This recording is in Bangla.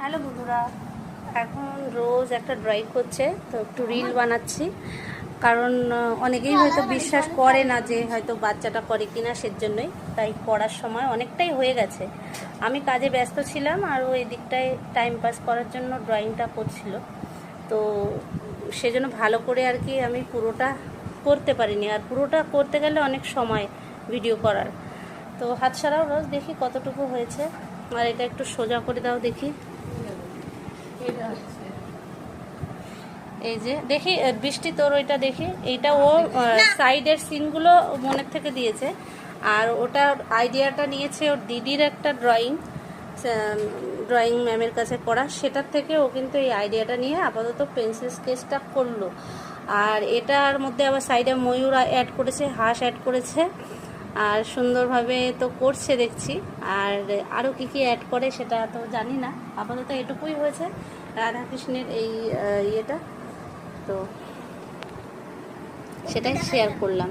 হ্যালো বন্ধুরা, এখন রোজ একটা ড্রয়িং করছে তো একটু রিল বানাচ্ছি। কারণ অনেকেই হয়তো বিশ্বাস করে না যে হয়তো বাচ্চাটা করে কিনা, সেজন্যই তাই পড়ার সময় অনেকটাই হয়ে গেছে। আমি কাজে ব্যস্ত ছিলাম আর ওই দিকটায় টাইম পাস করার জন্য ড্রয়িংটা করছিল। তো সেজন্য ভালো করে আর কি আমি পুরোটা করতে পারিনি, আর পুরোটা করতে গেলে অনেক সময় ভিডিও করার। তো হাত ছাড়াও রোজ দেখি কতটুকু হয়েছে। আর এটা একটু সোজা করে দাও দেখি। এই যে দেখি বৃষ্টি, তোর ওইটা দেখি, এইটা ও সাইডের সিনগুলো মনের থেকে দিয়েছে। আর ওটা আইডিয়াটা নিয়েছে ওর দিদির একটা ড্রয়িং ম্যামের কাছে করা, সেটার থেকে ও কিন্তু এই আইডিয়াটা নিয়ে আপাতত পেন্সিল স্কেচটা করলো। আর এটার মধ্যে আবার সাইডে ময়ূর অ্যাড করেছে, হাঁস অ্যাড করেছে, আর সুন্দরভাবে তো করছে দেখছি। আর আরও কী কী অ্যাড করে সেটা তো জানি না, আপাতত এটুকুই হয়েছে রাধাকৃষ্ণের এই ইয়েটা। তো সেটাই শেয়ার করলাম।